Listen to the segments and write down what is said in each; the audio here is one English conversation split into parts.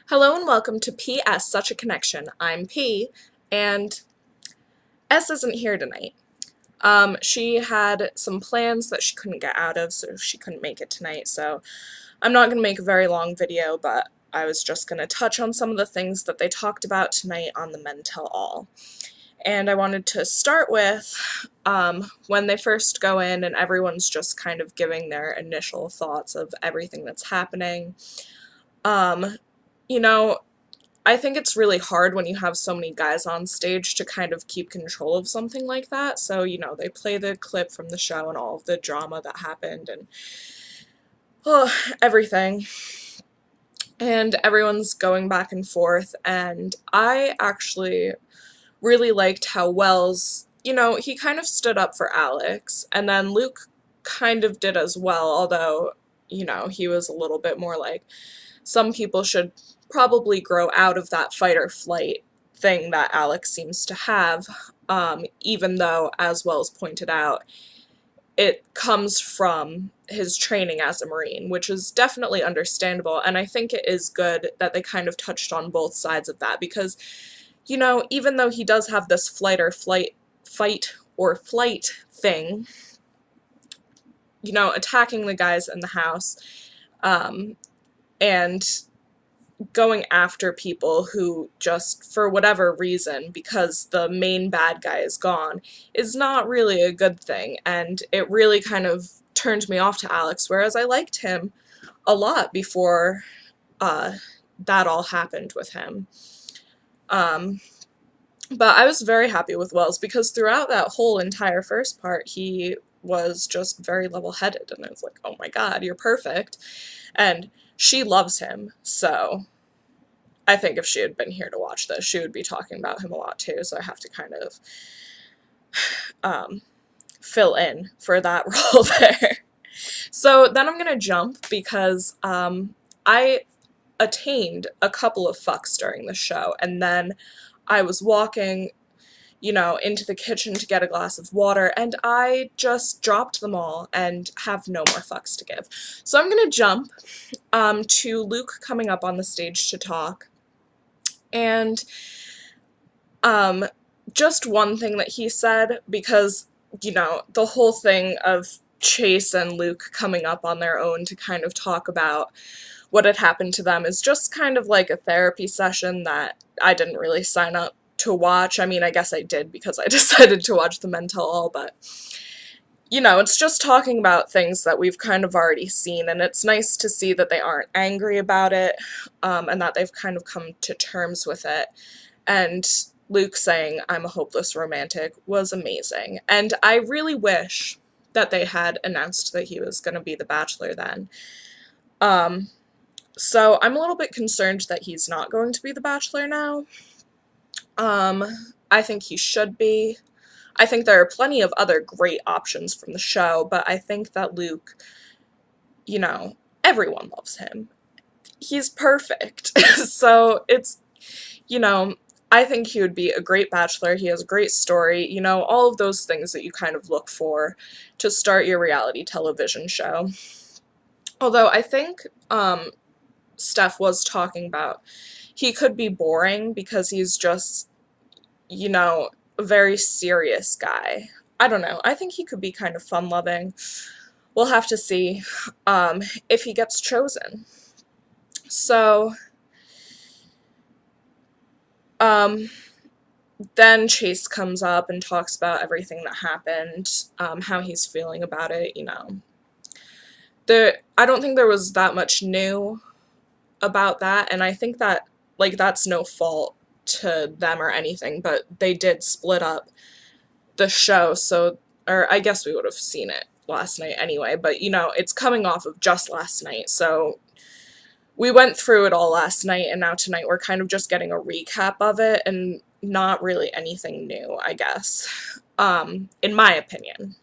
Hello and welcome to PS Such a Connection. I'm P, and S isn't here tonight. She had some plans that she couldn't get out of, so she couldn't make it tonight, so I'm not going to make a very long video, but I was just going to touch on some of the things that they talked about tonight on the Men Tell All. And I wanted to start with when they first go in and everyone's just kind of giving their initial thoughts of everything that's happening. Um, you know, I think it's really hard when you have so many guys on stage to kind of keep control of something like that. So, they play the clip from the show and all of the drama that happened and everything. And everyone's going back and forth. And I actually really liked how Wells, he kind of stood up for Alex. And then Luke kind of did as well, although, he was a little bit more like, some people should probably grow out of that fight or flight thing that Alex seems to have, even though, as Wells pointed out, it comes from his training as a Marine, which is definitely understandable, and I think it is good that they kind of touched on both sides of that, because, even though he does have this fight or flight thing, attacking the guys in the house, and going after people who just, for whatever reason, because the main bad guy is gone, is not really a good thing, and it really kind of turned me off to Alex, whereas I liked him a lot before that all happened with him. But I was very happy with Wells, because throughout that whole entire first part, he was just very level-headed, and I was like, oh my god, you're perfect. And she loves him, so I think if she had been here to watch this, she would be talking about him a lot too, so I have to kind of fill in for that role there. So then I'm gonna jump, because I attained a couple of fucks during the show, and then I was walking, into the kitchen to get a glass of water, and I just dropped them all and have no more fucks to give. So I'm gonna jump to Luke coming up on the stage to talk, and just one thing that he said, because, the whole thing of Chase and Luke coming up on their own to kind of talk about what had happened to them is just kind of like a therapy session that I didn't really sign up to watch. I mean, I guess I did because I decided to watch the Men Tell All, but, it's just talking about things that we've kind of already seen, and it's nice to see that they aren't angry about it, and that they've kind of come to terms with it. And Luke saying, "I'm a hopeless romantic," was amazing. And I really wish that they had announced that he was going to be the Bachelor then. So I'm a little bit concerned that he's not going to be the Bachelor now. I think he should be. I think there are plenty of other great options from the show, but I think that Luke, everyone loves him. He's perfect. So it's, I think he would be a great Bachelor. He has a great story, all of those things that you kind of look for to start your reality television show. Although I think Steph was talking about he could be boring because he's just, a very serious guy. I don't know. I think he could be kind of fun-loving. We'll have to see if he gets chosen. So, then Chase comes up and talks about everything that happened, how he's feeling about it, I don't think there was that much new about that, and I think that, that's no fault to them or anything, but they did split up the show, so, or I guess we would have seen it last night anyway, but, it's coming off of just last night, so we went through it all last night, and now tonight we're kind of just getting a recap of it, and not really anything new, I guess, in my opinion.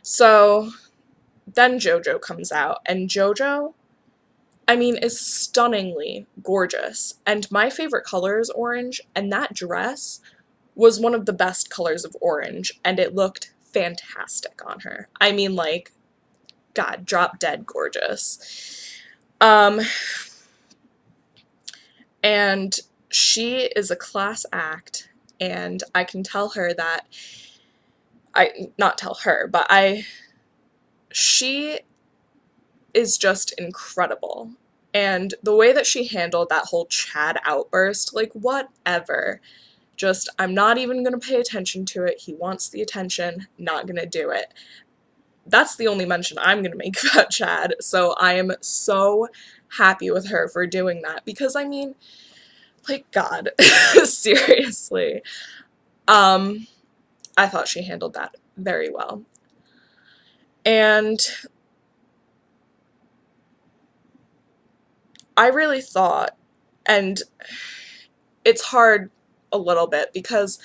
So then Jojo comes out, and Jojo, I mean, is stunningly gorgeous, and my favorite color is orange, and that dress was one of the best colors of orange, and it looked fantastic on her. I mean, God, drop dead gorgeous. And she is a class act, and I can tell her that, not tell her, but she is just incredible. And the way that she handled that whole Chad outburst, like, whatever. Just, I'm not even gonna pay attention to it. He wants the attention, not gonna do it. That's the only mention I'm gonna make about Chad, so I am so happy with her for doing that, because I mean, like, God, seriously. Um, I thought she handled that very well. And I really thought, and it's hard a little bit because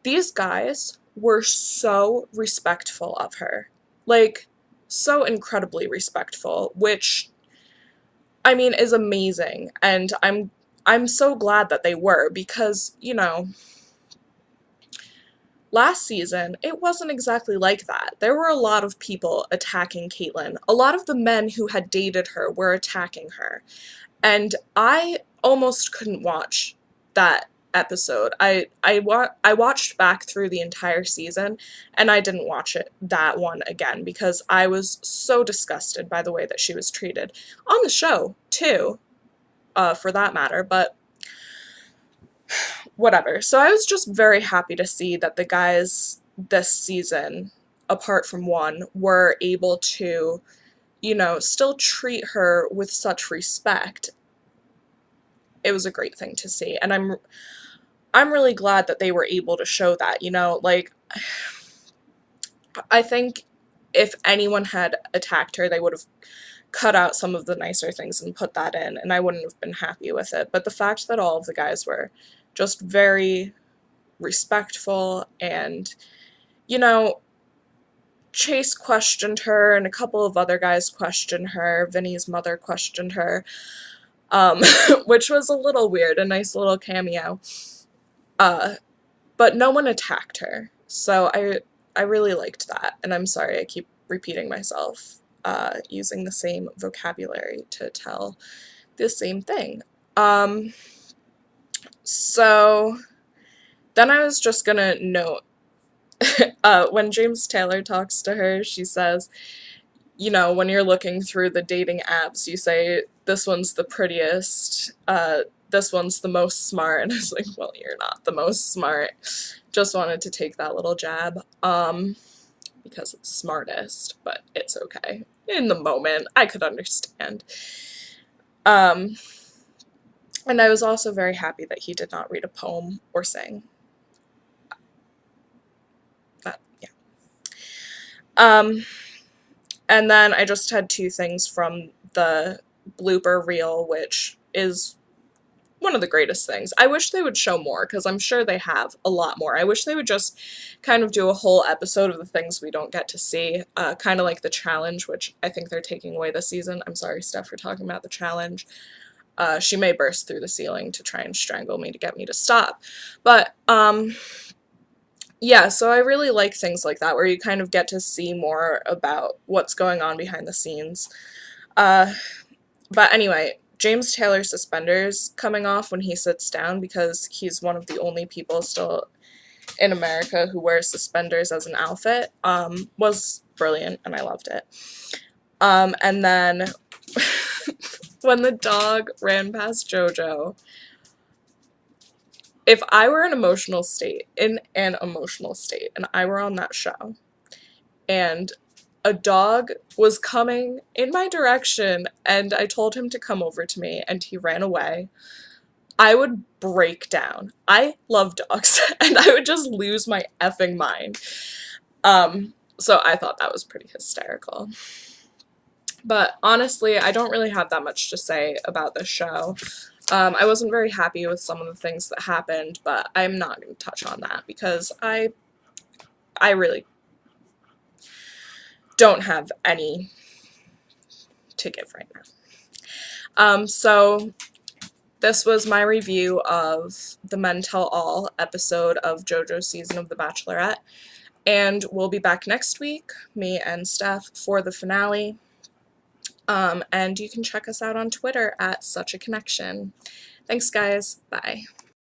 these guys were so respectful of her. Like, so incredibly respectful, which, I mean, is amazing. And I'm so glad that they were, because, you know, last season, it wasn't exactly like that. There were a lot of people attacking Caitlyn. A lot of the men who had dated her were attacking her. And I almost couldn't watch that episode. I watched back through the entire season, and I didn't watch that one again, because I was so disgusted by the way that she was treated. On the show, too, for that matter, but whatever. So I was just very happy to see that the guys this season, apart from one, were able to, you know, still treat her with such respect. It was a great thing to see, and I'm really glad that they were able to show that, you know, like, I think if anyone had attacked her, they would have cut out some of the nicer things and put that in, and I wouldn't have been happy with it. But the fact that all of the guys were just very respectful, and, you know, Chase questioned her, and a couple of other guys questioned her. Vinny's mother questioned her, um, which was a little weird, a nice little cameo. But no one attacked her, so I really liked that, and I'm sorry I keep repeating myself, using the same vocabulary to tell the same thing. So then I was just gonna note, when James Taylor talks to her, she says, you know, when you're looking through the dating apps, you say, this one's the prettiest, this one's the most smart, and I was like, well, you're not the most smart. Just wanted to take that little jab, because it's smartest, but it's okay. In the moment, I could understand. And I was also very happy that he did not read a poem or sing. Yeah. And then I just had two things from the blooper reel, which is one of the greatest things. I wish they would show more, because I'm sure they have a lot more. I wish they would just kind of do a whole episode of the things we don't get to see, kind of like the challenge, which I think they're taking away this season. I'm sorry, Steph, for talking about the challenge. She may burst through the ceiling to try and strangle me to get me to stop. But, yeah, so I really like things like that, where you kind of get to see more about what's going on behind the scenes. But anyway, James Taylor's suspenders coming off when he sits down, because he's one of the only people still in America who wears suspenders as an outfit, was brilliant, and I loved it. And then when the dog ran past Jojo, if I were in an emotional state, and I were on that show, and a dog was coming in my direction, and I told him to come over to me, and he ran away, I would break down. I love dogs, and I would just lose my effing mind. So I thought that was pretty hysterical. But honestly, I don't really have that much to say about this show. I wasn't very happy with some of the things that happened, but I'm not going to touch on that, because I really don't have any to give right now. So this was my review of the Men Tell All episode of JoJo's season of The Bachelorette, and we'll be back next week, me and Steph, for the finale. And you can check us out on Twitter at Such a Connection. Thanks, guys. Bye.